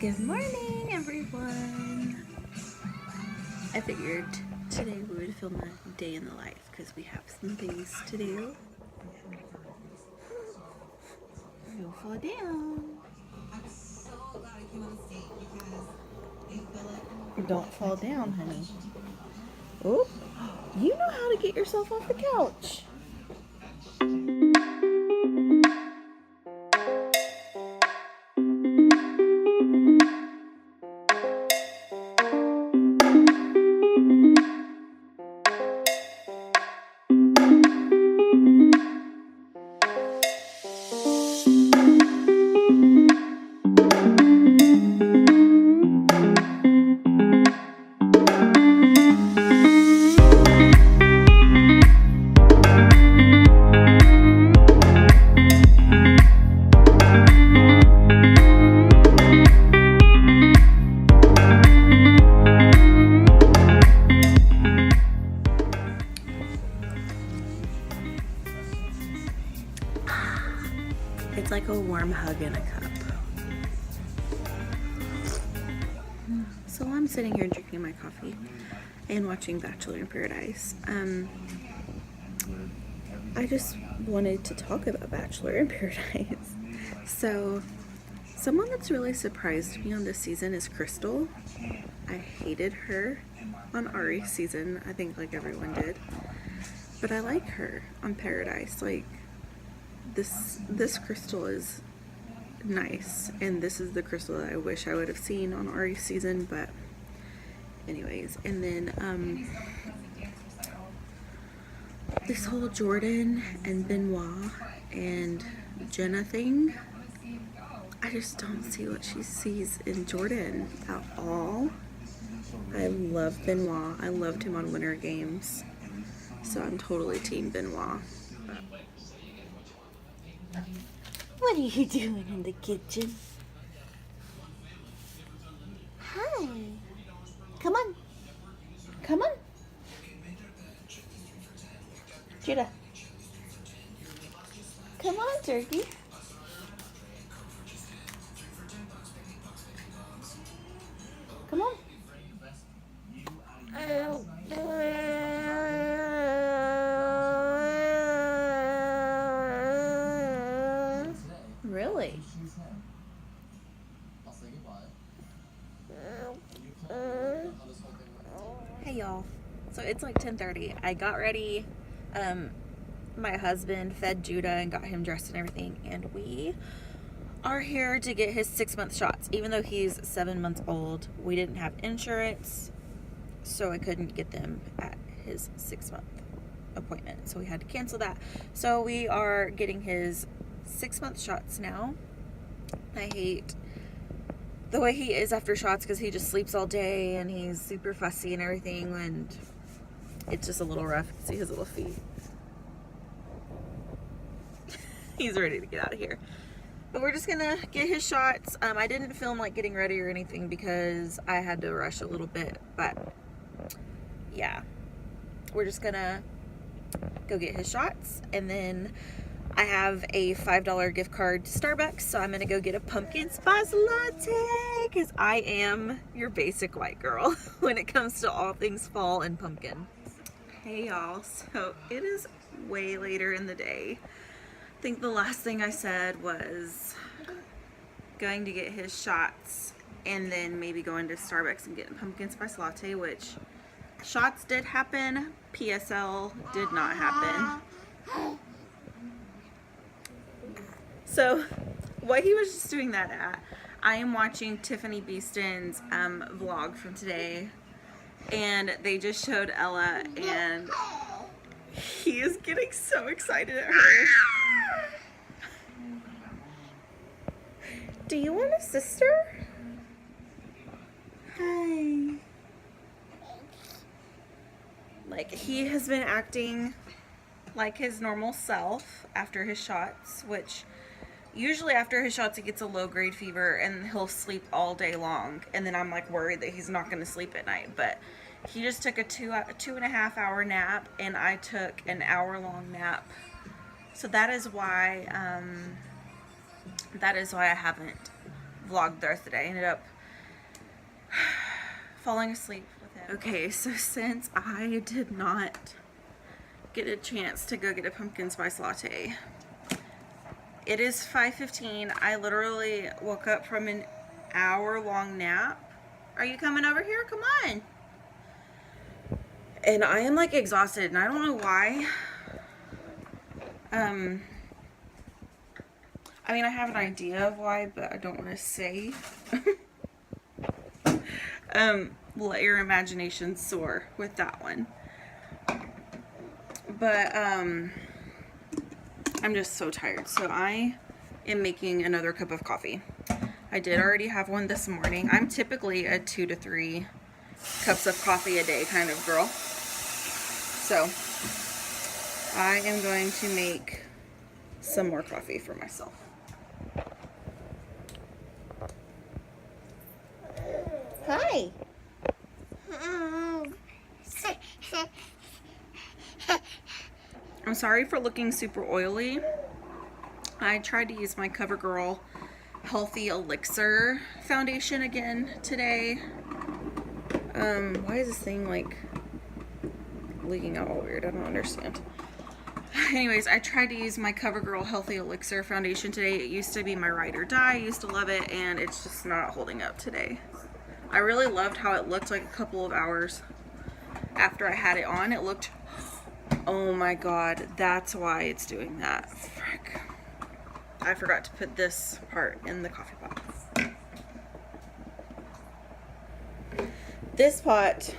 Good morning, everyone. I figured today we would film a day in the life because we have some things to do. Don't fall down. Don't fall down, honey. Oh, you know how to get yourself off the couch. It's like a warm hug in a cup. So I'm sitting here drinking my coffee and watching Bachelor in Paradise. I just wanted to talk about Bachelor in Paradise. So someone that's really surprised me on this season is Crystal. I hated her on Ari's season. I think like everyone did. But I like her on Paradise. Like this Crystal is nice, and this is the Crystal that I wish I would have seen on Ari's season, but anyways. And then this whole Jordan and Benoit and Jenna thing, I just don't see what she sees in Jordan at all. I love Benoit. I loved him on Winter Games, so I'm totally team Benoit. What are you doing in the kitchen? Hi. Come on. Come on. Judah. Come on, turkey. Come on. Really? Hey y'all. So it's like 10:30. I got ready. My husband fed Judah and got him dressed and everything, and we are here to get his 6-month shots. Even though he's 7 months old, we didn't have insurance, so I couldn't get them at his 6-month appointment, so we had to cancel that. So we are getting his 6-month shots now. I hate the way he is after shots because he just sleeps all day and he's super fussy and everything, and it's just a little rough. You can see his little feet. He's ready to get out of here. But we're just gonna get his shots. I didn't film like getting ready or anything because I had to rush a little bit, but yeah, we're just gonna go get his shots, and then I have a $5 gift card to Starbucks, so I'm gonna go get a pumpkin spice latte because I am your basic white girl when it comes to all things fall and pumpkin. Hey y'all, so it is way later in the day. I think the last thing I said was going to get his shots and then maybe going to Starbucks and getting a pumpkin spice latte, which shots did happen, PSL did not happen. So what he was just doing that at, I am watching Tiffany Beeston's vlog from today, and they just showed Ella, and he is getting so excited at her. Do you want a sister? Hi. Like, he has been acting like his normal self after his shots, which usually after his shots he gets a low-grade fever and he'll sleep all day long, and then I'm like worried that he's not going to sleep at night. But he just took a 2.5 hour nap, and I took an hour-long nap. So that is why I haven't vlogged the rest of the day. I ended up falling asleep with him. Okay, so since I did not get a chance to go get a pumpkin spice latte, it is 5:15. I literally woke up from an hour-long nap. Are you coming over here? Come on. And I am like exhausted, and I don't know why. I mean, I have an idea of why, but I don't want to say. Let your imagination soar with that one. But I'm just so tired. So I am making another cup of coffee. I did already have one this morning. I'm typically a 2 to 3 cups of coffee a day kind of girl. So I am going to make some more coffee for myself. Hi. I'm sorry for looking super oily. I tried to use my CoverGirl Healthy Elixir foundation again today. Why is this thing like leaking out all weird? I don't understand. Anyways, I tried to use my CoverGirl Healthy Elixir foundation today. It used to be my ride or die. I used to love it, and it's just not holding up today. I really loved how it looked like a couple of hours after I had it on. It looked, oh my god, that's why it's doing that. Frick. I forgot to put this part in the coffee pot. This pot,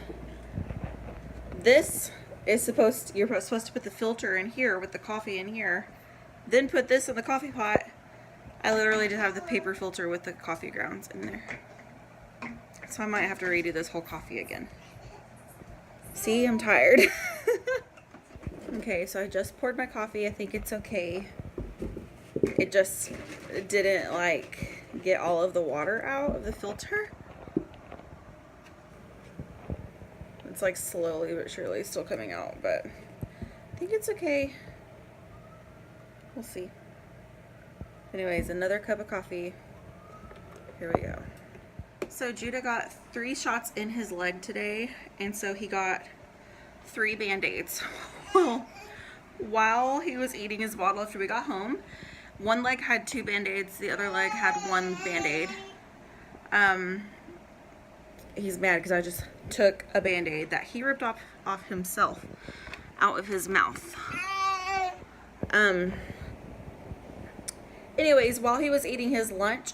this is you're supposed to put the filter in here with the coffee in here, then put this in the coffee pot. I literally just have the paper filter with the coffee grounds in there. So I might have to redo this whole coffee again. See, I'm tired. Okay, so I just poured my coffee. I think it's okay. It just didn't like get all of the water out of the filter. It's like slowly but surely still coming out, but I think it's okay. We'll see. Anyways, another cup of coffee. Here we go. So Judah got 3 shots in his leg today, and so he got 3 Band-Aids. Well, while he was eating his bottle after we got home, one leg had 2 Band-Aids, the other leg had 1 Band-Aid. He's mad because I just took a Band-Aid that he ripped off himself out of his mouth. Anyways, while he was eating his lunch,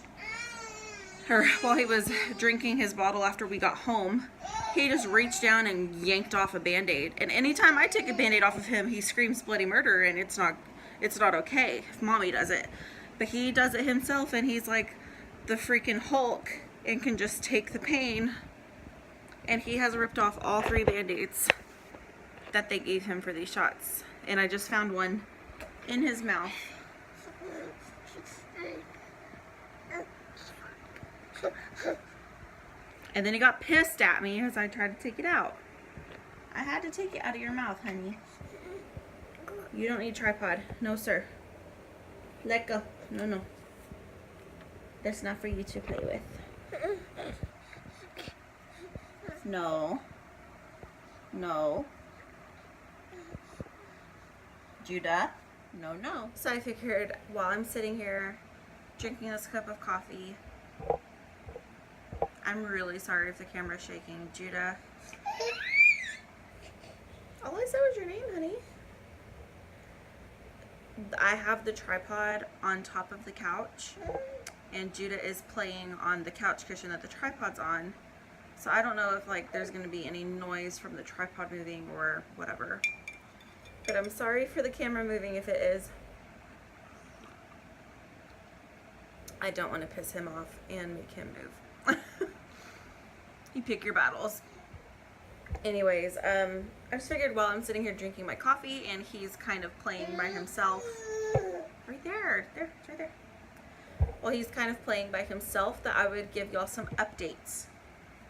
or while he was drinking his bottle after we got home, he just reached down and yanked off a Band-Aid. And anytime I take a Band-Aid off of him, he screams bloody murder, and it's not okay if mommy does it. But he does it himself, and he's like the freaking Hulk and can just take the pain. And he has ripped off all 3 Band-Aids that they gave him for these shots. And I just found one in his mouth. And then he got pissed at me as I tried to take it out. I had to take it out of your mouth, honey. You don't need a tripod. No, sir. Let go. No, no. That's not for you to play with. No. No. Judah. No, no. So I figured while I'm sitting here drinking this cup of coffee, I'm really sorry if the camera's shaking. Judah. All I said was your name, honey. I have the tripod on top of the couch, and Judah is playing on the couch cushion that the tripod's on. So I don't know if like there's going to be any noise from the tripod moving or whatever. But I'm sorry for the camera moving if it is. I don't want to piss him off and make him move. You pick your battles. Anyways, I just figured while I'm sitting here drinking my coffee and he's kind of playing by himself. Right there. There, it's right there. Well, he's kind of playing by himself, that I would give y'all some updates.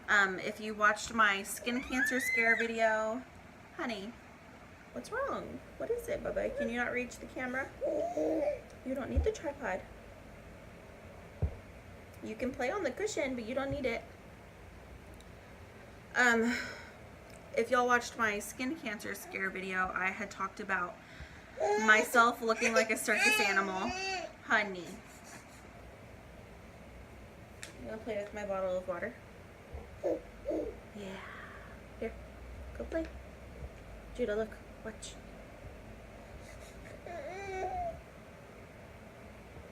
If you watched my skin cancer scare video, honey, what's wrong? What is it, Bubba? Can you not reach the camera? You don't need the tripod. You can play on the cushion, but you don't need it. If y'all watched my skin cancer scare video, I had talked about myself looking like a circus animal. Honey. You wanna play with my bottle of water? Yeah. Here, go play. Judah, look, watch.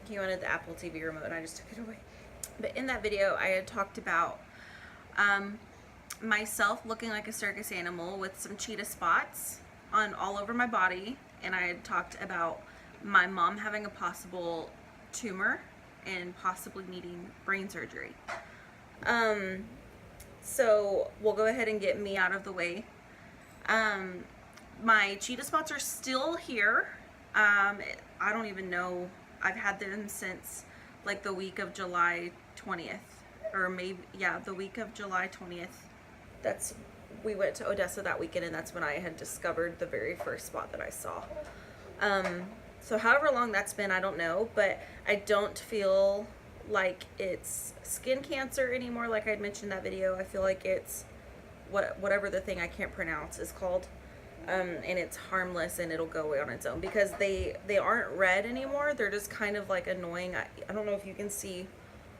He wanted the Apple TV remote and I just took it away. But in that video, I had talked about myself looking like a circus animal with some cheetah spots on all over my body, and I had talked about my mom having a possible tumor and possibly needing brain surgery. So we'll go ahead and get me out of the way. My cheetah spots are still here. I don't even know. I've had them since like the week of July 20th, or maybe, yeah, the week of July 20th. We went to Odessa that weekend, and that's when I had discovered the very first spot that I saw. So however long that's been, I don't know, but I don't feel like it's skin cancer anymore. Like I mentioned in that video, I feel like it's whatever the thing I can't pronounce is called. And it's harmless and it'll go away on its own, because they aren't red anymore. They're just kind of like annoying. I don't know if you can see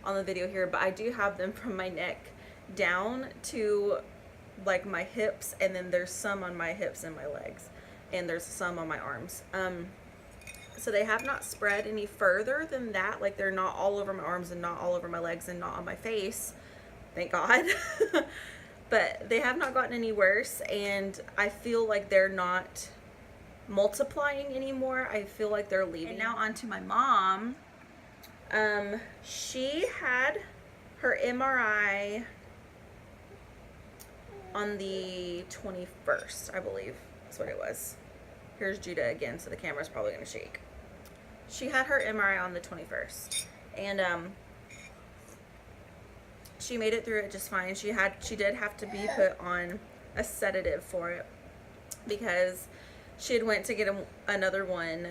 on the video here, but I do have them from my neck down to like my hips, and then there's some on my hips and my legs, and there's some on my arms. So they have not spread any further than that. Like they're not all over my arms and not all over my legs and not on my face, thank God. But they have not gotten any worse, and I feel like they're not multiplying anymore. I feel like they're leaving. And now on to my mom. She had her MRI on the 21st, I believe. That's what it was. Here's Judah again, so the camera's probably going to shake. She had her MRI on the 21st, and she made it through it just fine. She did have to be put on a sedative for it, because she had went to get another one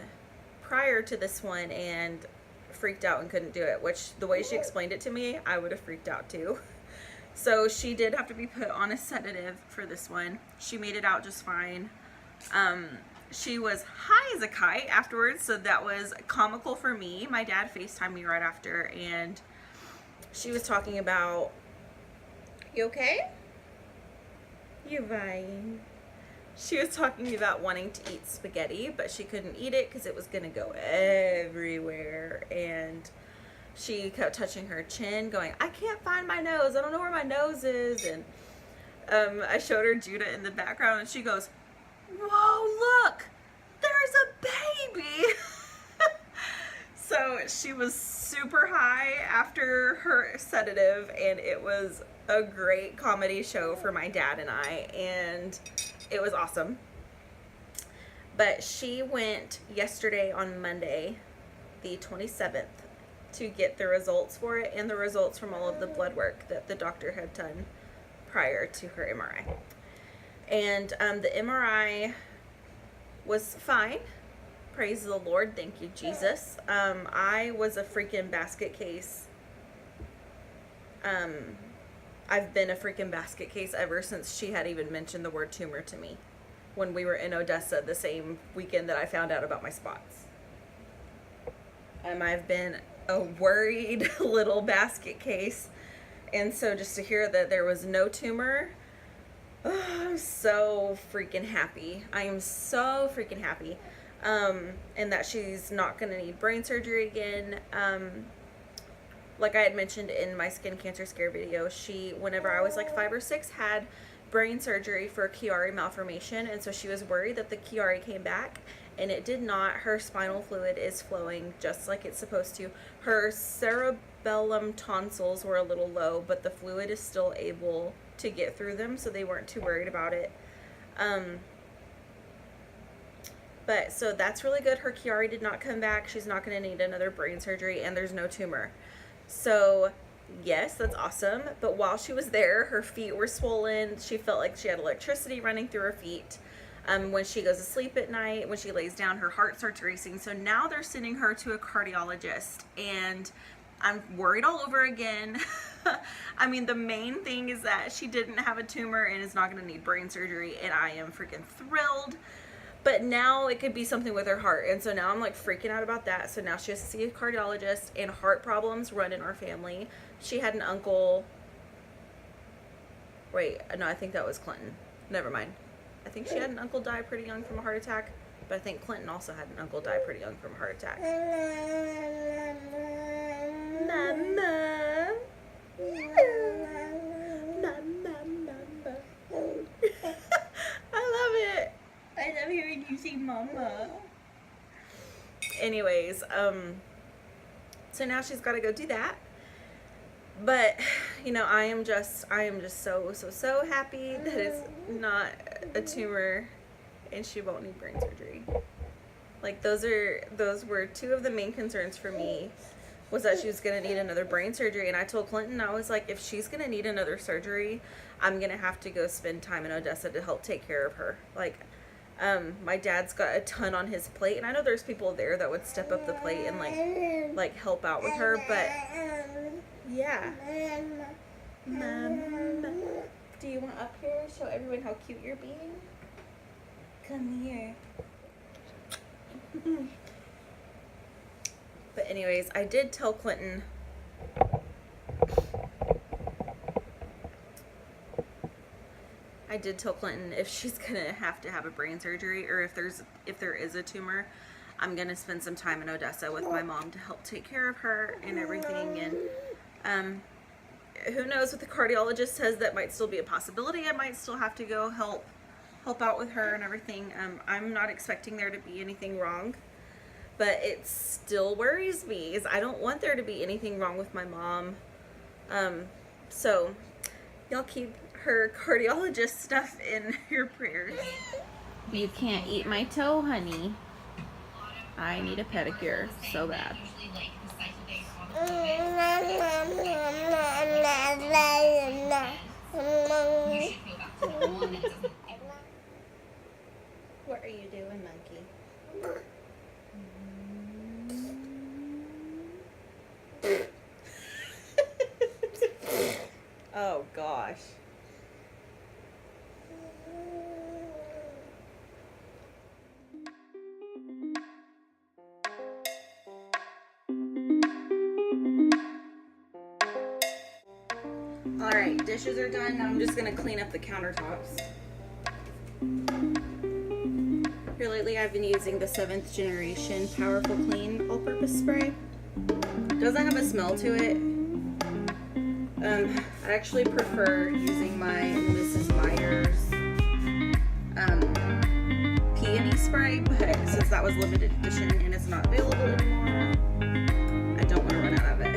prior to this one and freaked out and couldn't do it, which the way she explained it to me, I would have freaked out too. So she did have to be put on a sedative for this one. She made it out just fine. She was high as a kite afterwards, so that was comical for me. My dad FaceTimed me right after, and she was talking about, you okay? You fine? She was talking about wanting to eat spaghetti, but she couldn't eat it because it was going to go everywhere. And she kept touching her chin, going, I can't find my nose. I don't know where my nose is. And I showed her Judah in the background, and she goes, whoa, look, there's a baby. So she was super high after her sedative, and it was a great comedy show for my dad and I, and it was awesome. But she went yesterday on Monday, the 27th, to get the results for it and the results from all of the blood work that the doctor had done prior to her MRI. And the MRI was fine. Praise the Lord. Thank you, Jesus. I was a freaking basket case. I've been a freaking basket case ever since she had even mentioned the word tumor to me when we were in Odessa the same weekend that I found out about my spots. I've been a worried little basket case. And so just to hear that there was no tumor, oh, I'm so freaking happy. I am so freaking happy. And that she's not going to need brain surgery again. Like I had mentioned in my skin cancer scare video, she, whenever I was like 5 or 6, had brain surgery for Chiari malformation, and so she was worried that the Chiari came back, and it did not. Her spinal fluid is flowing just like it's supposed to. Her cerebellum tonsils were a little low, but the fluid is still able to get through them, so they weren't too worried about it. But so that's really good. Her Chiari did not come back. She's not going to need another brain surgery, and there's no tumor. So yes, that's awesome. But while she was there, her feet were swollen. She felt like she had electricity running through her feet. When she goes to sleep at night, when she lays down, her heart starts racing. So now they're sending her to a cardiologist, and I'm worried all over again. I mean, the main thing is that she didn't have a tumor and is not going to need brain surgery, and I am freaking thrilled. But now it could be something with her heart, and so now I'm like freaking out about that. So now she has to see a cardiologist, and heart problems run in our family. She had an uncle. Wait, no, I think that was Clinton. Never mind. I think she had an uncle die pretty young from a heart attack, but I think Clinton also had an uncle die pretty young from a heart attack. Mama. Mama. I love it. I love hearing you say mama. Anyways, so now she's got to go do that. But, you know, I am just so happy that it's not a tumor and she won't need brain surgery. Like, those were two of the main concerns for me, was that she was going to need another brain surgery. And I told Clinton, I was like, if she's going to need another surgery, I'm going to have to go spend time in Odessa to help take care of her. Like, my dad's got a ton on his plate, and I know there's people there that would step up the plate and like help out with her, but yeah. Mama. Do you want up here? Show everyone how cute you're being? Come here. But anyways, I did tell Clinton if she's gonna have to have a brain surgery, or if there is a tumor, I'm gonna spend some time in Odessa with my mom to help take care of her and everything. And who knows what the cardiologist says, that might still be a possibility. I might still have to go help out with her and everything. I'm not expecting there to be anything wrong, but it still worries me, is I don't want there to be anything wrong with my mom. So y'all keep her cardiologist stuff in your prayers. You can't eat my toe, honey. I need a pedicure so bad. What are you doing, monkey? Oh gosh. Alright, dishes are done. Now I'm just going to clean up the countertops. Here lately I've been using the 7th generation Powerful Clean all-purpose spray. Doesn't have a smell to it. I actually prefer using my Mrs. Meyer's peony spray, but since that was limited edition and it's not available anymore, I don't want to run out of it.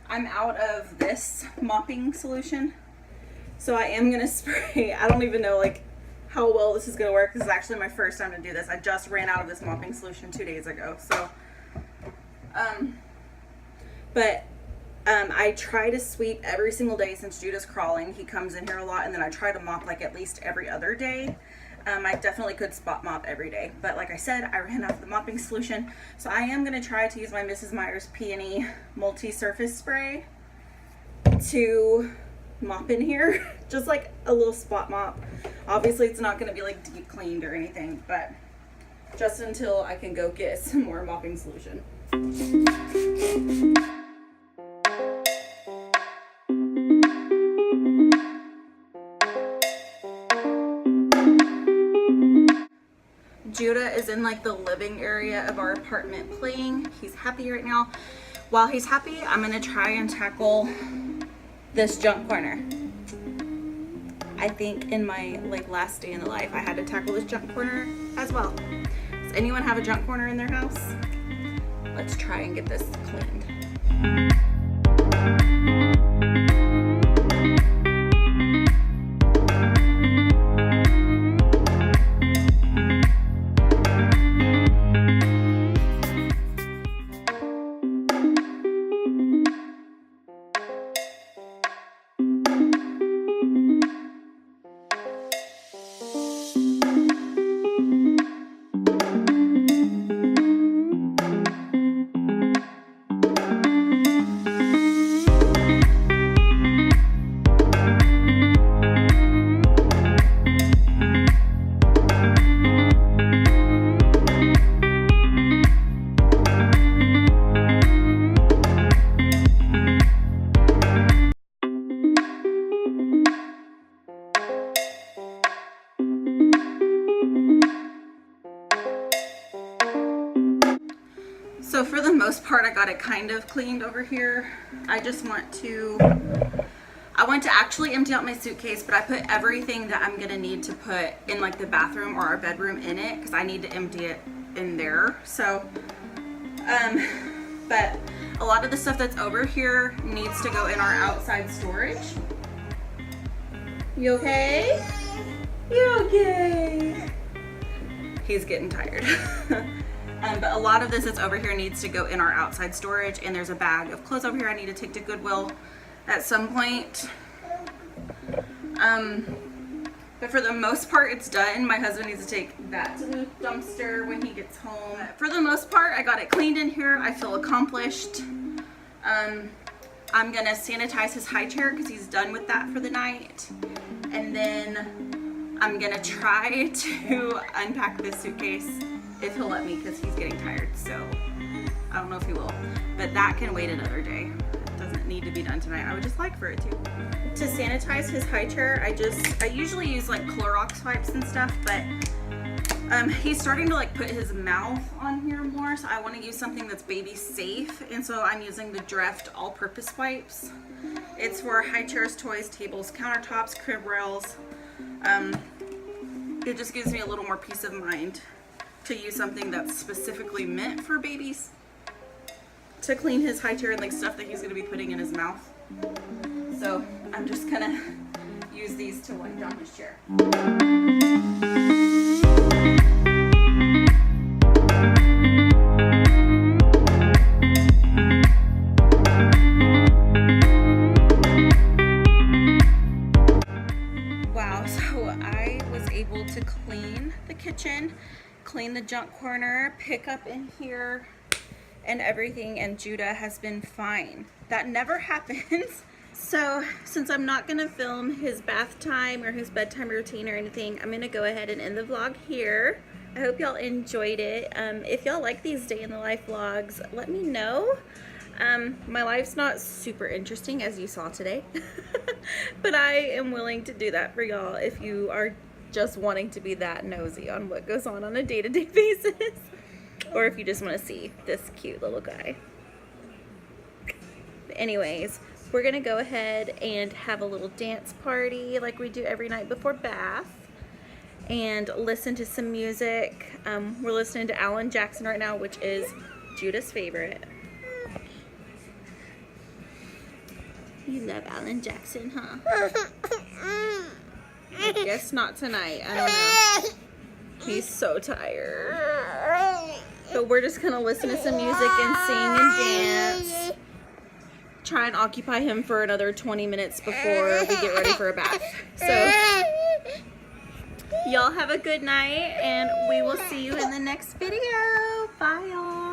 I'm out of this mopping solution, so I am gonna spray. I don't even know like how well this is gonna work. This is actually my first time to do this. I just ran out of this mopping solution 2 days ago, so I try to sweep every single day since Judah's crawling. He comes in here a lot, and then I try to mop like at least every other day. I definitely could spot mop every day, but like I said, I ran out of the mopping solution, so I am going to try to use my Mrs. Meyer's Peony multi-surface spray to mop in here, just like a little spot mop. Obviously it's not going to be like deep cleaned or anything, but just until I can go get some more mopping solution. Judah is in like the living area of our apartment playing. He's happy right now. While he's happy, I'm gonna try and tackle this junk corner. I think in my like last day in the life, I had to tackle this junk corner as well. Does anyone have a junk corner in their house? Let's try and get this cleaned. So for the most part, I got it kind of cleaned over here. I want to actually empty out my suitcase, but I put everything that I'm gonna need to put in like the bathroom or our bedroom in it, because I need to empty it in there. So, but a lot of the stuff that's over here needs to go in our outside storage. You okay? You okay? He's getting tired. But a lot of this that's over here needs to go in our outside storage, and there's a bag of clothes over here I need to take to Goodwill at some point. But for the most part, it's done. My husband needs to take that to the dumpster when he gets home. For the most part, I got it cleaned in here. I feel accomplished. I'm gonna sanitize his high chair because he's done with that for the night. And then I'm gonna try to unpack this suitcase if he'll let me, because he's getting tired. So I don't know if he will, but that can wait another day. It doesn't need to be done tonight. I would just like for it to sanitize his high chair. I usually use like Clorox wipes and stuff, but he's starting to like put his mouth on here more, so I want to use something that's baby safe, and so I'm using the Dreft all-purpose wipes. It's for high chairs, toys, tables, countertops, crib rails. It just gives me a little more peace of mind to use something that's specifically meant for babies to clean his high chair and like stuff that he's going to be putting in his mouth. So I'm just gonna use these to wipe down his chair. Wow, so I was able to clean the kitchen, clean the junk corner, pick up in here and everything, and Judah has been fine. That never happens. So since I'm not gonna film his bath time or his bedtime routine or anything, I'm gonna go ahead and end the vlog here. I hope y'all enjoyed it. If y'all like these day in the life vlogs, let me know. My life's not super interesting, as you saw today, but I am willing to do that for y'all if you are just wanting to be that nosy on what goes on a day-to-day basis, or if you just want to see this cute little guy. But anyways, we're gonna go ahead and have a little dance party like we do every night before bath, and listen to some music. We're listening to Alan Jackson right now, which is Judah's favorite. You love Alan Jackson, huh? I guess not tonight. I don't know. He's so tired. But we're just gonna listen to some music and sing and dance. Try and occupy him for another 20 minutes before we get ready for a bath. So y'all have a good night, and we will see you in the next video. Bye, y'all.